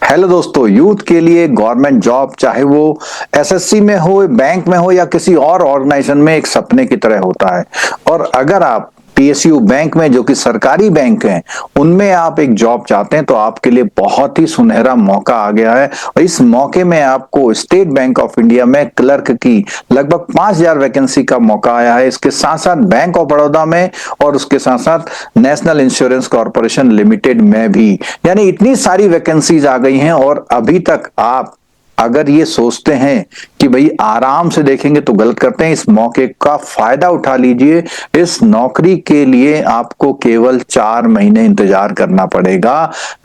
Hello दोस्तों, youth के लिए गवर्नमेंट जॉब चाहे वो एसएससी में हो, बैंक में हो या किसी और ऑर्गेनाइजेशन में एक सपने की तरह होता है। और अगर आप पीएसयू बैंक में, जो कि सरकारी बैंक है, उनमें आप एक जॉब चाहते हैं तो आपके लिए बहुत ही सुनहरा मौका आ गया है। और इस मौके में आपको स्टेट बैंक ऑफ इंडिया में क्लर्क की लगभग 5,000 वैकेंसी का मौका आया है। इसके साथ साथ बैंक ऑफ बड़ौदा में और उसके साथ साथ नेशनल इंश्योरेंस कॉर्पोरेशन लिमिटेड में भी, यानी इतनी सारी वैकेंसीज आ गई हैं। और अभी तक आप अगर ये सोचते हैं कि भाई आराम से देखेंगे तो गलत करते हैं। इस मौके का फायदा उठा लीजिए। इस नौकरी के लिए आपको केवल 4 महीने इंतजार करना पड़ेगा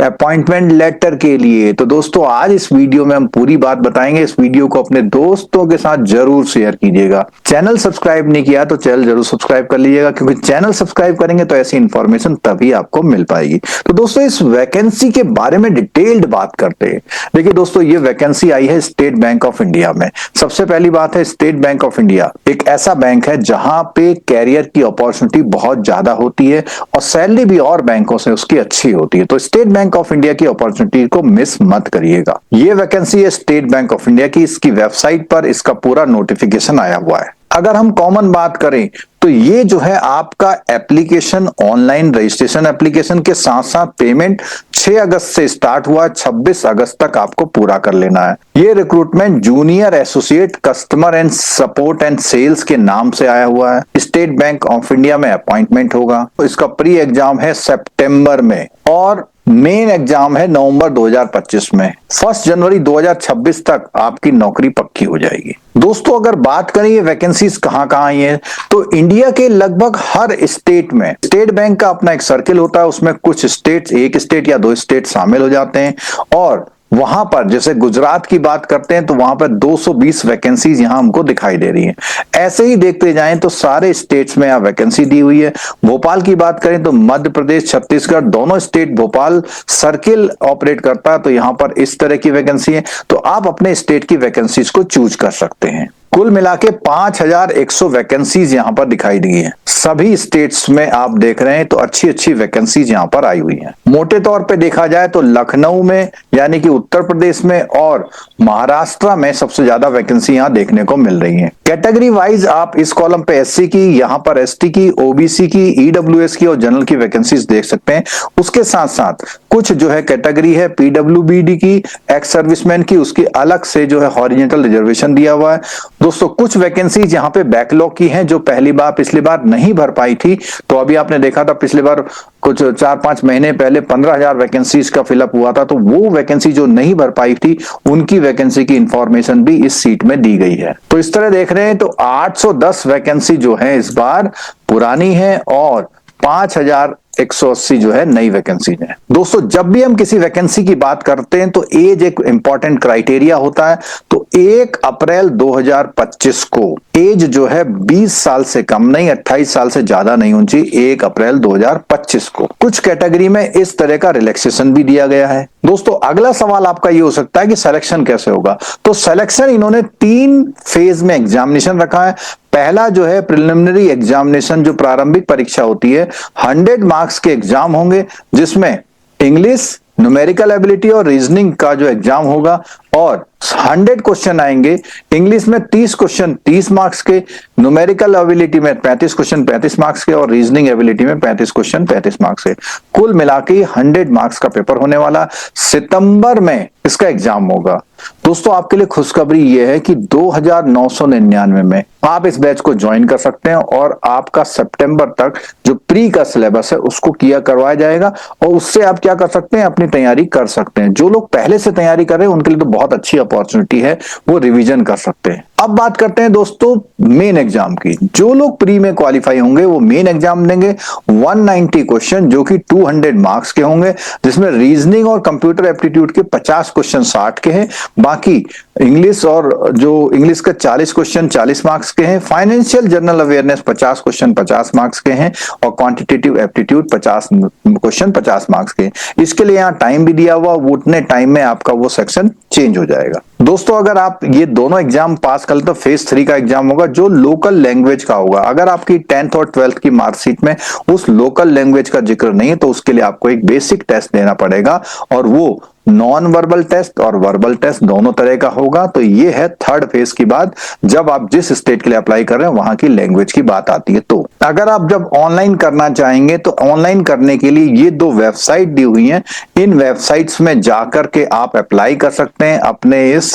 अपॉइंटमेंट लेटर के लिए। तो दोस्तों, आज इस वीडियो में हम पूरी बात बताएंगे। इस वीडियो को अपने दोस्तों के साथ जरूर शेयर कीजिएगा। चैनल सब्सक्राइब नहीं किया तो चैनल जरूर सब्सक्राइब कर लीजिएगा, क्योंकि चैनल सब्सक्राइब करेंगे तो ऐसी इंफॉर्मेशन तभी आपको मिल पाएगी। तो दोस्तों, इस वैकेंसी के बारे में डिटेल्ड बात करते हैं। देखिए दोस्तों, ये वैकेंसी आई है स्टेट बैंक ऑफ इंडिया में। सबसे पहली बात है, स्टेट बैंक ऑफ इंडिया एक ऐसा बैंक है जहां पे कैरियर की अपॉर्चुनिटी बहुत ज्यादा होती है और सैलरी भी और बैंकों से उसकी अच्छी होती है। तो स्टेट बैंक ऑफ इंडिया की अपॉर्चुनिटी को मिस मत करिएगा। ये वैकेंसी है स्टेट बैंक ऑफ इंडिया की। इसकी वेबसाइट पर इसका पूरा नोटिफिकेशन आया हुआ है। अगर हम कॉमन बात करें तो ये जो है आपका एप्लीकेशन, ऑनलाइन रजिस्ट्रेशन एप्लीकेशन के साथ साथ पेमेंट 6 अगस्त से स्टार्ट हुआ, 26 अगस्त तक आपको पूरा कर लेना है। ये recruitment junior associate customer and support and sales के नाम से आया हुआ है। स्टेट बैंक ऑफ इंडिया में अपॉइंटमेंट होगा। इसका प्री एग्जाम है सितंबर में और मेन एग्जाम है नवंबर 2025 में। 1 जनवरी 2026 तक आपकी नौकरी पक्की हो जाएगी। दोस्तों, अगर बात करें ये वैकेंसीज कहां कहां आई है, तो इंडिया के लगभग हर स्टेट में स्टेट बैंक का अपना एक सर्किल होता है। उसमें कुछ स्टेट्स, एक स्टेट या 2 स्टेट शामिल हो जाते हैं। और वहां पर जैसे गुजरात की बात करते हैं तो वहां पर 220 वैकेंसीज यहां हमको दिखाई दे रही हैं। ऐसे ही देखते जाएं तो सारे स्टेट्स में यहां वैकेंसी दी हुई है। भोपाल की बात करें तो मध्य प्रदेश, छत्तीसगढ़, दोनों स्टेट भोपाल सर्किल ऑपरेट करता है, तो यहां पर इस तरह की वैकेंसी है। तो आप अपने स्टेट की वैकेंसीज को चूज कर सकते हैं। कुल मिला के 5,100 वैकेंसीज यहां पर दिखाई दी हैं। सभी स्टेट्स में आप देख रहे हैं तो अच्छी अच्छी वैकेंसीज यहां पर आई हुई हैं। मोटे तौर पे देखा जाए तो लखनऊ में, यानी कि उत्तर प्रदेश में और महाराष्ट्र में सबसे ज्यादा वैकेंसी यहां देखने को मिल रही है। कैटेगरी वाइज आप इस कॉलम पे एससी की, यहां पर एसटी की, ओबीसी की, ईडब्ल्यूएस की और जनरल की वैकेंसीज देख सकते हैं। उसके साथ साथ कुछ जो है कैटेगरी है पीडब्ल्यूबीडी की, एक्स सर्विसमैन की, उसकी अलग से जो है हॉरिजॉन्टल रिजर्वेशन दिया हुआ है। दोस्तों, कुछ वैकेंसीज यहां पे बैकलॉग की हैं जो पिछली बार नहीं भर पाई थी। तो अभी आपने देखा था पिछली बार कुछ 4-5 महीने पहले 15,000 वैकेंसीज का फिलअप हुआ था। तो वो वैकेंसी जो नहीं भर पाई थी, उनकी वैकेंसी की इंफॉर्मेशन भी इस सीट में दी गई है। तो इस तरह देख रहे हैं तो 810 वैकेंसी जो है इस बार पुरानी है और 5,180 जो है नई वैकेंसी है। दोस्तों, जब भी हम किसी वैकेंसी की बात करते हैं तो एज एक इंपॉर्टेंट क्राइटेरिया होता है। तो 1 अप्रैल 2025 को एज जो है 20 साल से कम नहीं, 28 साल से ज्यादा नहीं होनी चाहिए। 1 अप्रैल 2025 को कुछ कैटेगरी में इस तरह का रिलैक्सेशन भी दिया गया है। दोस्तों, अगला सवाल आपका ये हो सकता है कि सिलेक्शन कैसे होगा। तो सिलेक्शन इन्होंने 3 फेज में एग्जामिनेशन रखा है। पहला जो है प्रिलिमिनरी एग्जामिनेशन, जो प्रारंभिक परीक्षा होती है, 100 मार्क्स के एग्जाम होंगे, जिसमें इंग्लिश, न्यूमेरिकल एबिलिटी और रीजनिंग का जो एग्जाम होगा और 100 क्वेश्चन आएंगे। इंग्लिश में 30 क्वेश्चन 30 मार्क्स के, न्यूमेरिकल एबिलिटी में 35 क्वेश्चन 35 मार्क्स के और रीजनिंग एबिलिटी में 35 क्वेश्चन 35 मार्क्स के। कुल मिलाकर 100 मार्क्स का पेपर होने वाला। सितंबर में इसका एग्जाम होगा। दोस्तों, आपके लिए खुशखबरी यह है कि 2,999 में आप इस बैच को ज्वाइन कर सकते हैं और आपका सितंबर तक जो प्री का सिलेबस है उसको किया करवाया जाएगा और उससे आप क्या कर सकते हैं, अपनी तैयारी कर सकते हैं। जो लोग पहले से तैयारी कर रहे हैं उनके लिए तो बहुत अच्छी अपॉर्चुनिटी है, वो रिवीजन कर सकते हैं। अब बात करते हैं दोस्तों मेन एग्जाम की। जो लोग प्री में क्वालिफाई होंगे वो मेन एग्जाम देंगे। 190 क्वेश्चन जो कि 200 मार्क्स के होंगे, जिसमें रीजनिंग और कंप्यूटर एप्टीट्यूड के 50 क्वेश्चन 60 के हैं। बाकी इंग्लिश और जो इंग्लिश का 40 क्वेश्चन 40 मार्क्स के हैं। Financial general awareness 50 question 50 marks के हैं और क्वांटिटेटिव एप्टीट्यूड 50 क्वेश्चन 50 मार्क्स के। इसके लिए यहाँ टाइम भी दिया हुआ, वो उतने टाइम में आपका वो सेक्शन चेंज हो जाएगा। दोस्तों, अगर आप ये दोनों एग्जाम पास कर ले तो फेज 3 का एग्जाम होगा जो लोकल लैंग्वेज का होगा। अगर आपकी 10th और 12th की मार्कशीट में उस लोकल लैंग्वेज का जिक्र नहीं है तो उसके लिए आपको एक बेसिक टेस्ट देना पड़ेगा और वो नॉन वर्बल टेस्ट और वर्बल टेस्ट दोनों तरह का होगा। तो ये है थर्ड फेज की बात, जब आप जिस स्टेट के लिए अप्लाई कर रहे हैं वहां की लैंग्वेज की बात आती है। तो अगर आप जब ऑनलाइन करना चाहेंगे तो ऑनलाइन करने के लिए ये 2 वेबसाइट दी हुई हैं, इन वेबसाइट्स में जाकर के आप अप्लाई कर सकते हैं अपने इस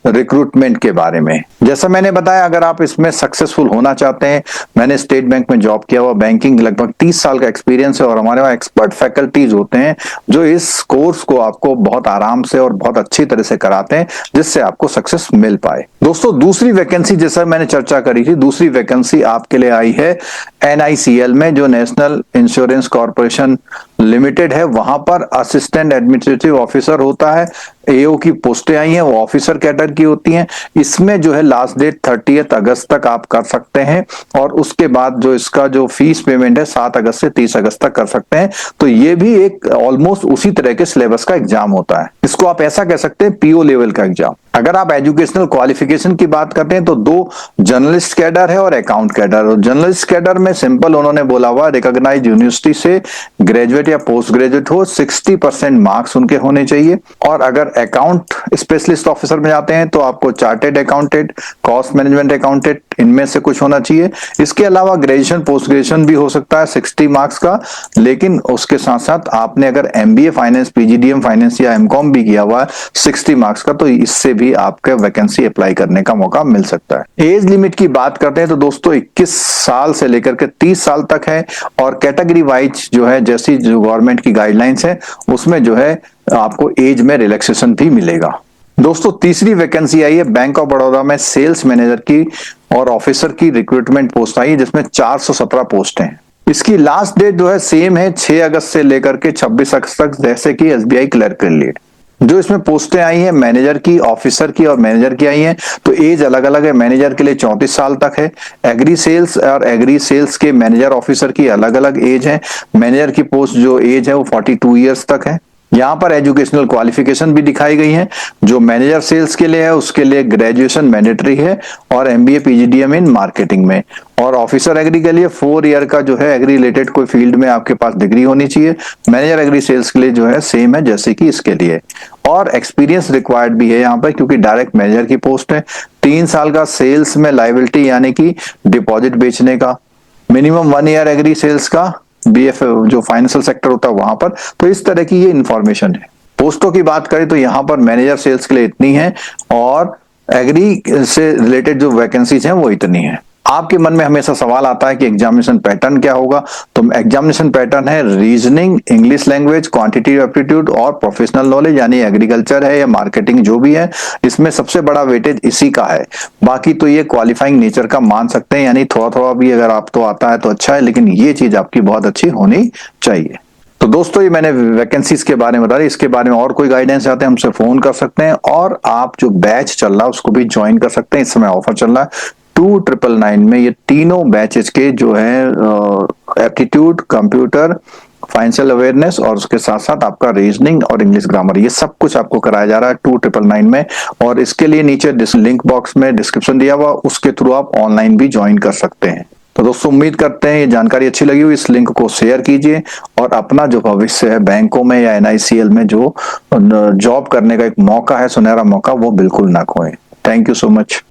रिक्रूटमेंट के बारे में। जैसा मैंने बताया, अगर आप इसमें सक्सेसफुल होना चाहते हैं, मैंने स्टेट बैंक में जॉब किया हुआ, बैंकिंग लगभग 30 साल का एक्सपीरियंस है और हमारे वहां एक्सपर्ट फैकल्टीज होते हैं जो इस कोर्स को आपको बहुत आराम से और बहुत अच्छी तरह से कराते हैं, जिससे आपको सक्सेस मिल पाए। दोस्तों, दूसरी वैकेंसी जैसा मैंने चर्चा करी थी, दूसरी वैकेंसी आपके लिए आई है NICL में, जो नेशनल इंश्योरेंस कॉर्पोरेशन लिमिटेड है। वहां पर असिस्टेंट एडमिनिस्ट्रेटिव ऑफिसर होता है। AO की पोस्टें आई हैं, वो ऑफिसर कैडर की होती हैं। इसमें जो है लास्ट डेट 30 अगस्त तक आप कर सकते हैं और उसके बाद जो इसका जो फीस पेमेंट है 7 अगस्त से 30 अगस्त तक कर सकते हैं। तो ये भी एक ऑलमोस्ट उसी तरह के सिलेबस का एग्जाम होता है। इसको आप ऐसा कह सकते हैं PO लेवल का एग्जाम। अगर आप एजुकेशनल क्वालिफिकेशन की बात करते हैं तो 2 जर्नलिस्ट कैडर है और अकाउंट कैडर। और जर्नलिस्ट कैडर में सिंपल उन्होंने बोला हुआ रिकॉग्नाइज्ड यूनिवर्सिटी से ग्रेजुएट या पोस्ट ग्रेजुएट हो, 60% मार्क्स उनके होने चाहिए। और अगर अकाउंट स्पेशलिस्ट ऑफिसर में जाते हैं तो आपको chartered accountant, cost management accountant, इनमें से कुछ होना चाहिए। इसके अलावा ग्रेजुएशन पोस्ट ग्रेजुएशन भी हो सकता है 60 मार्क्स का, लेकिन उसके साथ साथ आपने अगर MBA फाइनेंस, PGDM फाइनेंस या MCOM भी किया हुआ है 60 मार्क्स का, तो इससे भी आपका वैकेंसी अप्लाई करने का मौका मिल सकता है। एज लिमिट की बात करते हैं तो दोस्तों 21 साल से लेकर के 30 साल तक है और कैटेगरी वाइज जो है, जैसी जो गवर्नमेंट की गाइडलाइंस है उसमें जो है आपको एज में रिलैक्सेशन भी मिलेगा। दोस्तों, तीसरी वैकेंसी आई है बैंक ऑफ बड़ौदा में सेल्स मैनेजर की और ऑफिसर की रिक्रूटमेंट पोस्ट आई है, जिसमें 417 पोस्ट हैं। इसकी लास्ट डेट जो है सेम है, 6 अगस्त से लेकर के 26 अगस्त तक, जैसे कि SBI क्लर्क के लिए। जो इसमें पोस्टें आई हैं मैनेजर की, ऑफिसर की और मैनेजर की आई हैं, तो एज अलग अलग है। मैनेजर के लिए 34 साल तक है। एग्री सेल्स और एग्री सेल्स के मैनेजर ऑफिसर की अलग अलग एज है। मैनेजर की पोस्ट जो एज है वो 42 ईयर्स तक है। यहाँ पर एजुकेशनल क्वालिफिकेशन भी दिखाई गई है। जो मैनेजर सेल्स के लिए है उसके लिए ग्रेजुएशन मैंडेटरी है और MBA PGDM इन मार्केटिंग में। और ऑफिसर एग्री के लिए 4 ईयर का जो है एग्री रिलेटेड कोई फील्ड में आपके पास डिग्री होनी चाहिए। मैनेजर एग्री सेल्स के लिए जो है सेम है जैसे कि इसके लिए। और एक्सपीरियंस रिक्वायर्ड भी है यहाँ पर, क्योंकि डायरेक्ट मैनेजर की पोस्ट है। 3 साल का सेल्स में लायबिलिटी यानी कि डिपॉजिट बेचने का, मिनिमम 1 ईयर एग्री सेल्स का, BF जो फाइनेंशियल सेक्टर होता है वहां पर। तो इस तरह की ये इंफॉर्मेशन है। पोस्टों की बात करें तो यहाँ पर मैनेजर सेल्स के लिए इतनी है और एग्री से रिलेटेड जो वैकेंसीज हैं वो इतनी है। आपके मन में हमेशा सवाल आता है कि एग्जामिनेशन पैटर्न क्या होगा, तो एग्जामिनेशन पैटर्न है reasoning, English language, quantitative aptitude और प्रोफेशनल नॉलेज, यानी एग्रीकल्चर है या मार्केटिंग जो भी है, इसमें सबसे बड़ा वेटेज इसी का है। बाकी तो ये क्वालिफाइंग नेचर का मान सकते हैं, यानी थोड़ा थोड़ा भी अगर आप तो आता है तो अच्छा है, लेकिन ये चीज आपकी बहुत अच्छी होनी चाहिए। तो दोस्तों, ये मैंने वैकेंसीज के बारे में बताया। इसके बारे में और कोई गाइडेंस चाहते हैं हमसे फोन कर सकते हैं और आप जो बैच चल रहा है उसको भी ज्वाइन कर सकते हैं। इस समय ऑफर चल रहा है 2999 में। ये तीनों बैचेस के जो है एप्टीट्यूड, कंप्यूटर, फाइनेंशियल अवेयरनेस और उसके साथ साथ आपका रीजनिंग और इंग्लिश ग्रामर, ये सब कुछ आपको कराया जा रहा है 2999 में। और इसके लिए नीचे लिंक बॉक्स में डिस्क्रिप्शन दिया हुआ, उसके थ्रू आप ऑनलाइन भी ज्वाइन कर सकते हैं। तो दोस्तों, उम्मीद करते हैं ये जानकारी अच्छी लगी हुई। इस लिंक को शेयर कीजिए और अपना जो भविष्य है बैंकों में या NICL में जो जॉब करने का एक मौका है, सुनहरा मौका, वो बिल्कुल ना खोएं। Thank you so much.